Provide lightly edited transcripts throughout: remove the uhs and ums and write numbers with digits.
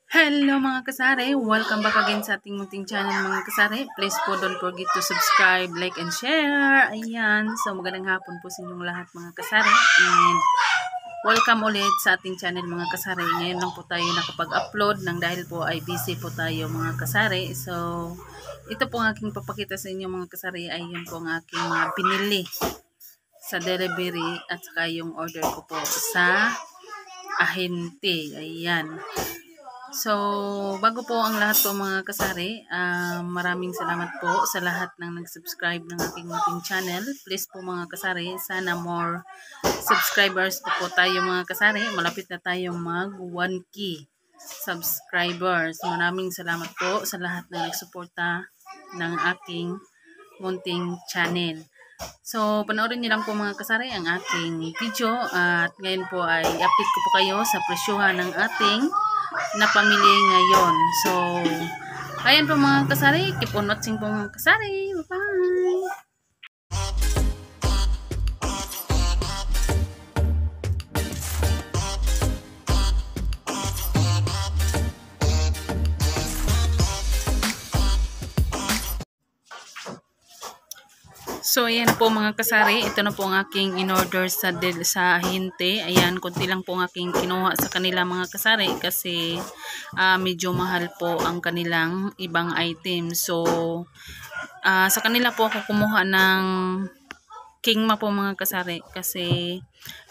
Hello mga kasari! Welcome back again sa ating munting channel mga kasari. Please po don't forget to subscribe, like, and share. Ayan. So magandang hapon po sa inyong lahat mga kasari. And welcome ulit sa ating channel mga kasari. Ngayon lang po tayo nakapag-upload nang dahil po ay busy po tayo mga kasari. So ito po ang aking papakita sa inyo mga kasari ay yun po ang aking mga pinili sa delivery at saka yung order ko po sa ahente. Ayan. So, bago po ang lahat po mga kasari, maraming salamat po sa lahat ng nag-subscribe ng aking munting channel. Please po mga kasari, sana more subscribers po tayo mga kasari. Malapit na tayong mag 1K subscribers. Maraming salamat po sa lahat na nagsuporta ng aking munting channel. So, panoorin niyo lang po mga kasari ang aking video at ngayon po ay update ko po kayo sa presyuhan ng ating na pamili ngayon. So, ayan po mga kasari. Keep on watching po mga kasari. Bye-bye! So, ayan po mga kasari. Ito na po ang aking in-order sa ahente. Ayan, konti lang po ang aking kinuha sa kanila mga kasari kasi medyo mahal po ang kanilang ibang item. So, sa kanila po ako kumuha ng kingma po mga kasari kasi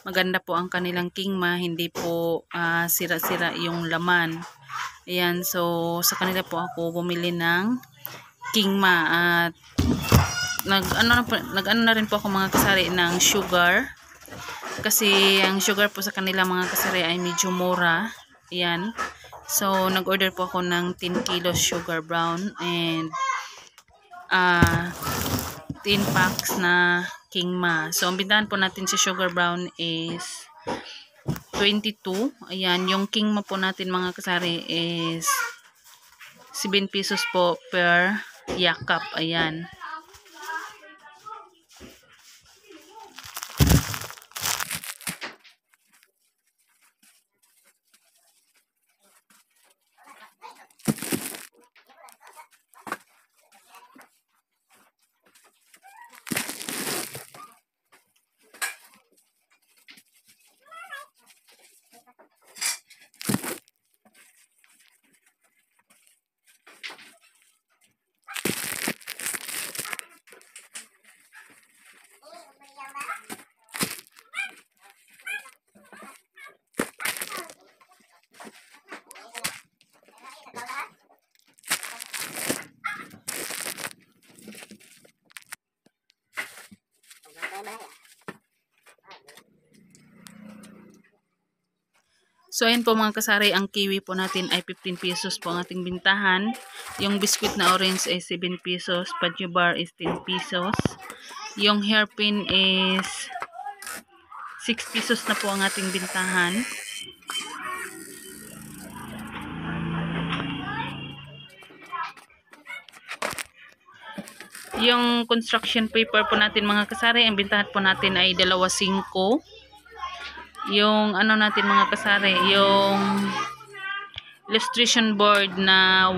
maganda po ang kanilang kingma. Hindi po sira-sira yung laman. Ayan, so sa kanila po ako bumili ng kingma at nag-ano na rin po ako mga kasari ng sugar kasi ang sugar po sa kanila mga kasari ay medyo mura. Ayan, so nag-order po ako ng 10 kilos sugar brown and 10 packs na kingma. So ang bintahan po natin sa sugar brown is 22. Ayan, yung kingma po natin mga kasari is 7 pesos po per yakap. Ayan. So, ayan po mga kasari, ang kiwi po natin ay 15 pesos po ang ating bintahan. Yung biscuit na orange ay 7 pesos. Padyo bar is 10 pesos. Yung hairpin is 6 pesos na po ang ating bintahan. Yung construction paper po natin mga kasari, ang bintahan po natin ay 2.5. Yung ano natin mga kasari, yung illustration board na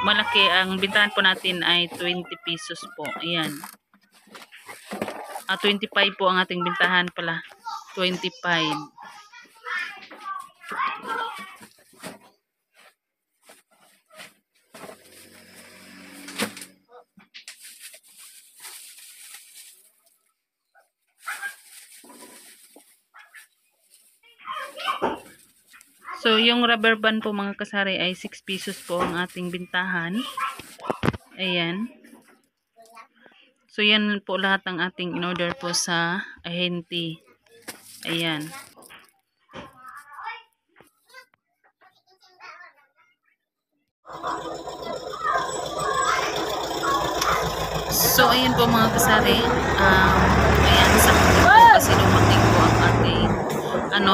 malaki, ang bintahan po natin ay 20 pesos po. Ayan. 25 po ang ating bintahan pala. 25. So, yung rubber band po mga kasari ay 6 pesos po ang ating bintahan. Ayan. So, yan po lahat ng ating in-order po sa ahente. Ayan. So, ayan po mga kasari. Ayan, sa po kasi dumating po ang ating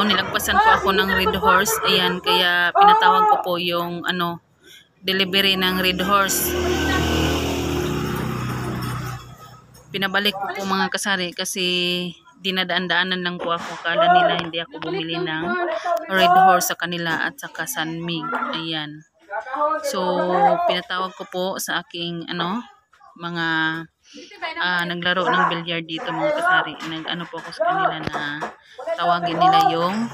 nilagpasan po ako ng Red Horse. Ayan, kaya pinatawag ko po yung delivery ng Red Horse. Pinabalik ko po mga kasari kasi dinadaan-daanan lang po ako. Kala nila hindi ako bumili ng Red Horse sa kanila at saka San Mig. Ayan. So, pinatawag ko po sa aking mga naglaro ng billiard dito mga kasari. Nag-ano po ako sa kanila na tawagin nila yung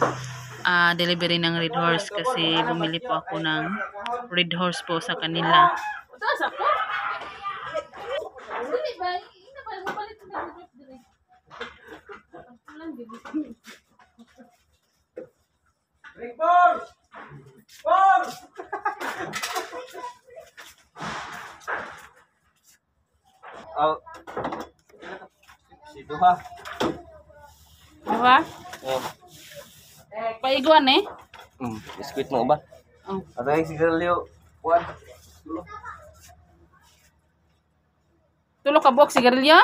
delivery ng Red Horse kasi bumili po ako ng Red Horse po sa kanila. Si Duha. Diba? Oh. Paiguan eh. Biskuit mo ba? Oh. Ato yung sigarilyo. Juan. Tulo ka buok sigarilyo?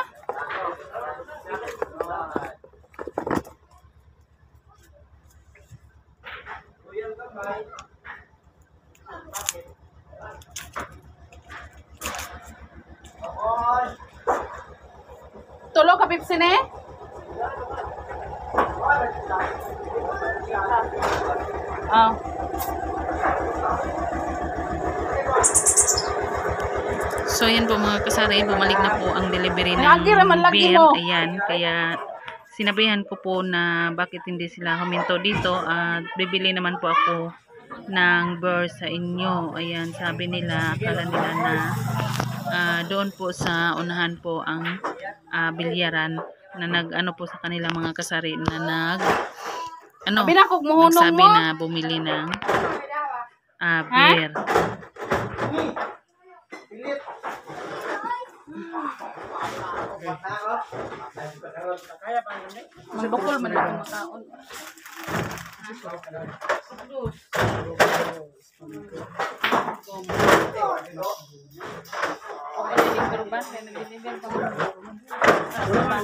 Tulo ka pipsin eh? Oh. So yan po mga kasari, bumalik na po ang delivery ng beer. Ayan, kaya sinabihan ko po na bakit hindi sila huminto dito at bibili naman po ako ng beer sa inyo. Ayan, sabi nila, akala nila na doon po sa unahan po ang bilyaran na nag-ano po sa kanila mga kasari na nagsabi na bumili ng beer. Magbukol man ako makaon.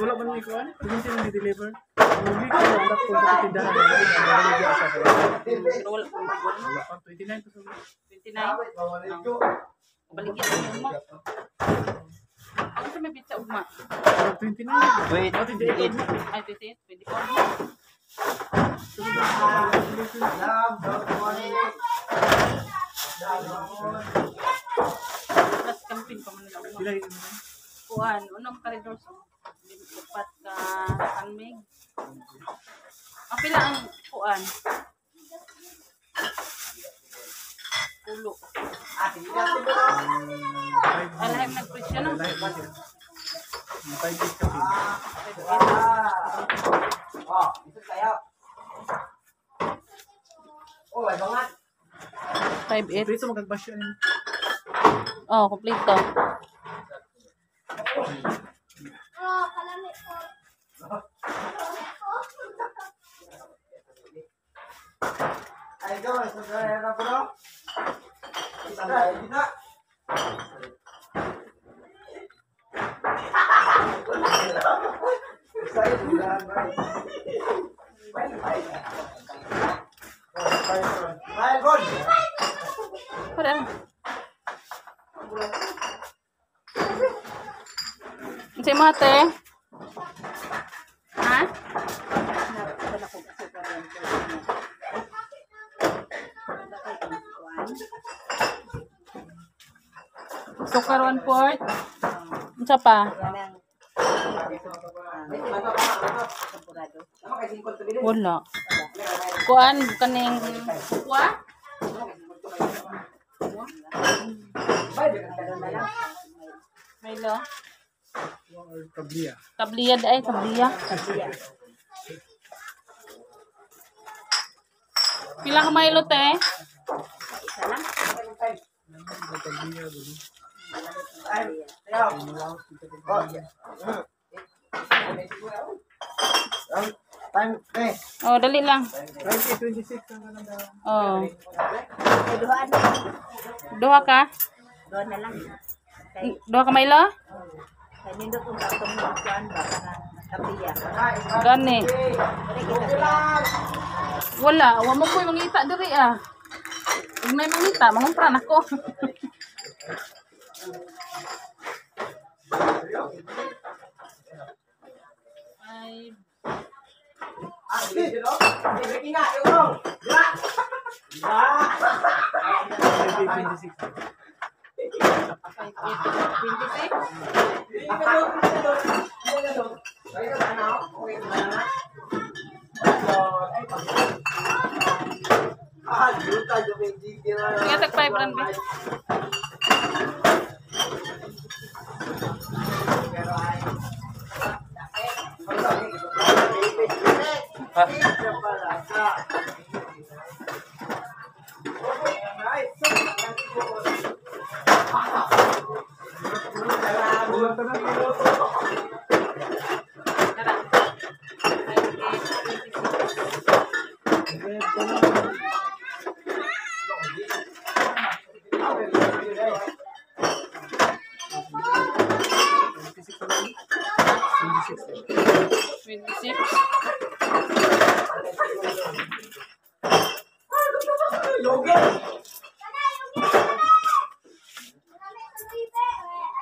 Wala man ni kuan? Hindi man i-deliver. Hindi ko alam kung bakit tindahan na wala pa 29 to 29. Baligyan mo mo. Ano sa may pizza ugma? 29. Wait. Ay, 28, 24. Plus camping pa man nila. Sila yun. Kuan, unang koridor sa lipat ka San Mig. Ang pila ang kuan? Pulo. Alahim nagpresyo no? 5 days kasi. Five eight. Dito magagbasyo yun. Oh, complete to. Pada. Si mate. Ha? Sukar 1 quart. Unsa pa? Wala. Kuan kaning kuha? Milo. Kabliya. Kabliya ay kabliya. Pila ka Milo te? Kabliya dulu. Oh, dali lang. 26 ang kananda. Oh. Duha ka? Doon na lang. Duha ka Milo? Kaya nindot kung bakong kuhan ba para kapiya. Gani. Pwede kita Wala, wa mo ko'y mangita diri ah. Kung may mangita, mangumpran ako. Five. Kaya tag 5 rand ba?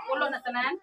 Pulo na tanan.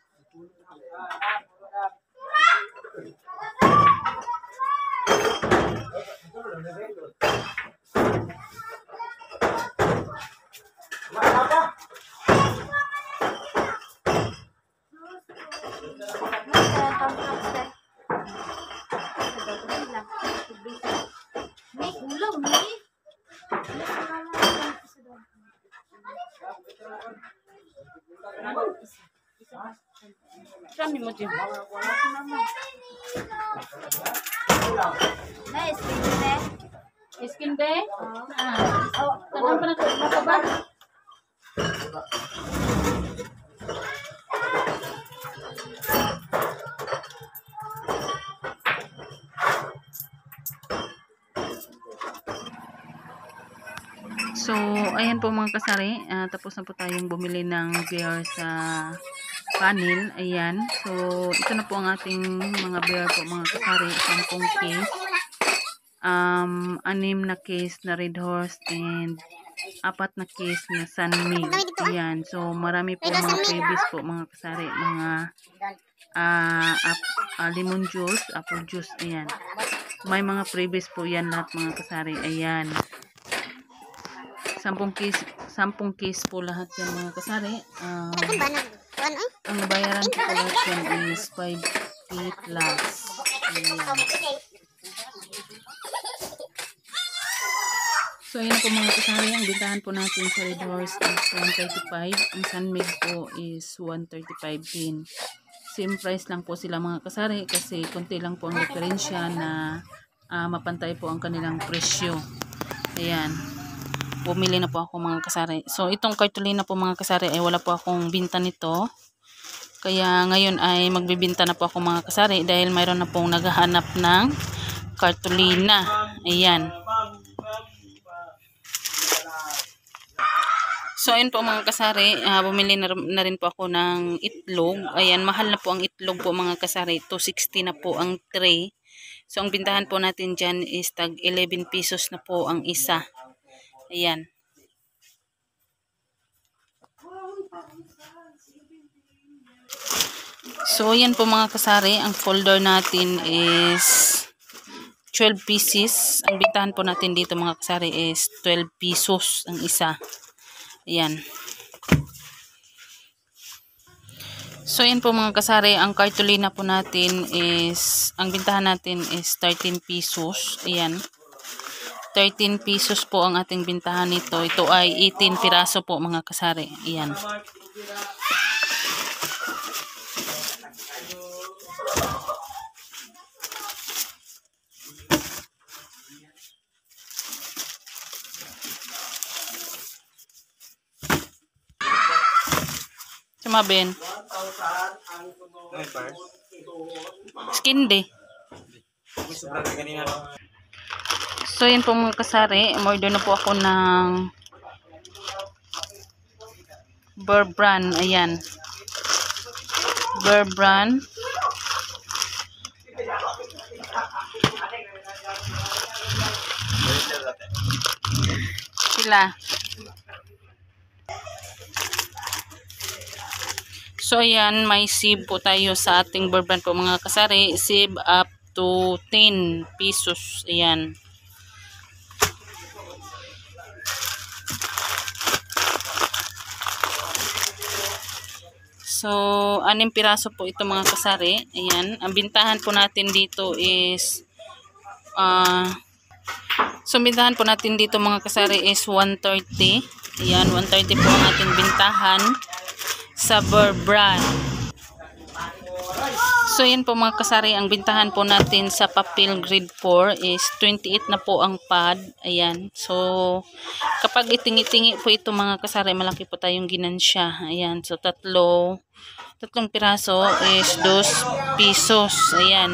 Kami mo dyan. Skin day? Tangan pa na ito ba? So, ayan po mga kasari. Tapos na po tayong bumili ng beer sa panel. Ayan. So, ito na po ang ating mga beer po mga kasari. 10 case. 6 na case na Red Horse and 4 na case na Sunmig. Ayan. So, marami po mga freebies po mga kasari. Mga lemon juice, apple juice. Ayan. May mga freebies po yan lahat mga kasari. Ayan. 10 case po lahat yan mga kasari. Ang bayaran po lahat yan is 5K plus. Ayan. So ayan po mga kasari, ang bintahan po natin sa Red Horse is 135. Ang Sunmig po is 135 din. Same price lang po sila mga kasari kasi konti lang po ang diferensya na mapantay po ang kanilang presyo. Ayan. Bumili na po ako mga kasari. So itong cartolina po mga kasari ay wala po akong binta nito. Kaya ngayon ay magbibinta na po ako mga kasari dahil mayroon na pong naghahanap ng cartolina. Ayan. So ayun po mga kasari, bumili na rin po ako ng itlog. Ayan, mahal na po ang itlog po mga kasari. 260 na po ang tray. So ang bintahan po natin dyan is tag 11 pesos na po ang isa. Ayan. So ayan po mga kasari, ang folder natin is 12 pieces. Ang bintahan po natin dito mga kasari is 12 pesos ang isa. Ayan. So ayan po mga kasari, ang cartolina po natin is, ang bintahan natin is 13 pesos. Ayan. 13 pesos po ang ating bintahan nito. Ito ay 18 piraso po mga kasari. Ayan. Sama Ben. Skin day. So yun po mga kasari, umorder na po ako ng Bear Brand. Ayan. Bear Brand. Sila. So ayan, may sib po tayo sa ating Bear Brand po mga kasari. Sib up to 10 pesos. Ayan. So, 6 piraso po ito mga kasari. Ayan. Ang bintahan po natin dito is bintahan po natin dito mga kasari is 130. Ayan, 130 po ang ating bintahan sa Bear Brand. So, yan po mga kasari, ang bintahan po natin sa papel grade 4 is 28 na po ang pad. Ayan. So, kapag itingi-tingi po ito mga kasari, malaki po tayong ginansya. Ayan. So, tatlong piraso is 2 pesos. Ayan.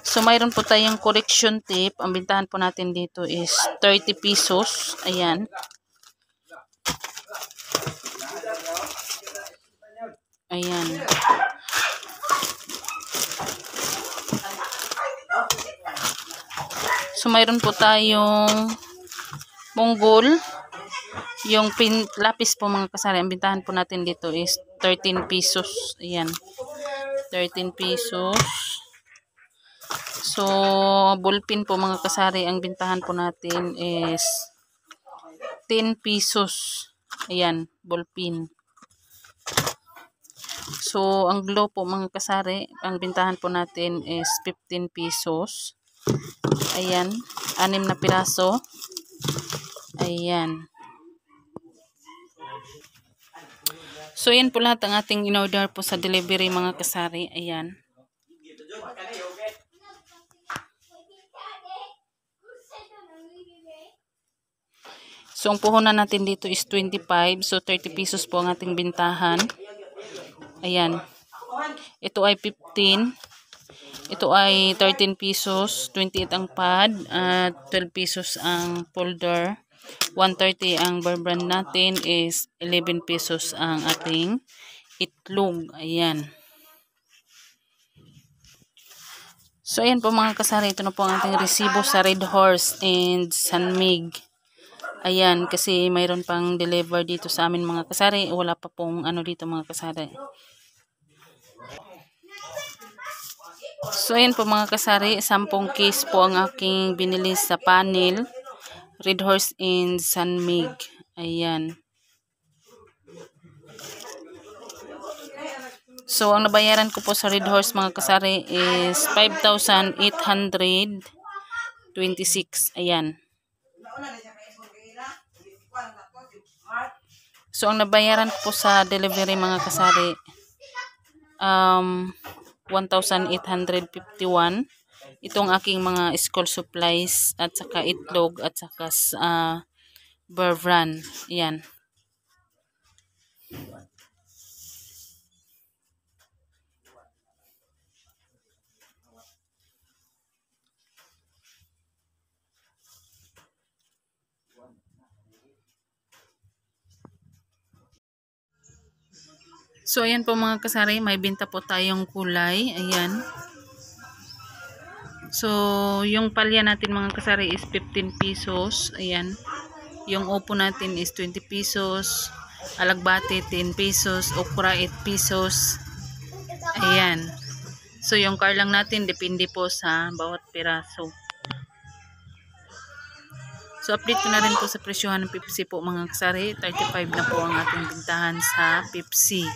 So, mayroon po tayong correction tape. Ang bintahan po natin dito is 30 pesos. Ayan. Ayan. So, mayroon po tayong Mongol. Yung lapis po mga kasari. Ang bintahan po natin dito is 13 pesos. Ayan. 13 pesos. So, ballpen po mga kasari. Ang bintahan po natin is 10 pesos. Ayan. Ballpen. So, ang glue po mga kasari. Ang bintahan po natin is 15 pesos. Ayan, 6 na piraso. Ayan. So, yan po lahat ang ating in-order po sa delivery mga kasari. Ayan. So, ang puhunan natin dito is 25. So, 30 pesos po ang ating bintahan. Ayan. Ito ay 15. Ito ay 13 pesos, 28 ang pad, at 12 pesos ang folder. 130 ang Bear Brand natin is 11 pesos ang ating itlog. Ayan. So, ayan po mga kasari. Ito na po ang ating resibo sa Red Horse and San Mig. Ayan, kasi mayroon pang deliver dito sa amin mga kasari. Wala pa pong ano dito mga kasari. So, ayan po mga kasari, 10 case po ang aking binili sa panel. Red Horse in San Mig. Ayan. So, ang nabayaran ko po sa Red Horse mga kasari is 5,826. Ayan. So, ang nabayaran ko po sa delivery mga kasari 1,851. Itong aking mga school supplies at saka itlog at saka Bear Brand. Ayan. So, ayan po mga kasari, may binta po tayong kulay. Ayan. So, yung palya natin mga kasari is 15 pesos. Ayan. Yung upo natin is 20 pesos. Alagbati 10 pesos. Okra 8 pesos. Ayan. So, yung karlang natin depende po sa bawat piraso. So, update ko na rin po sa presyohan ng Pepsi po mga kasari. 35 na po ang ating bintahan sa Pepsi.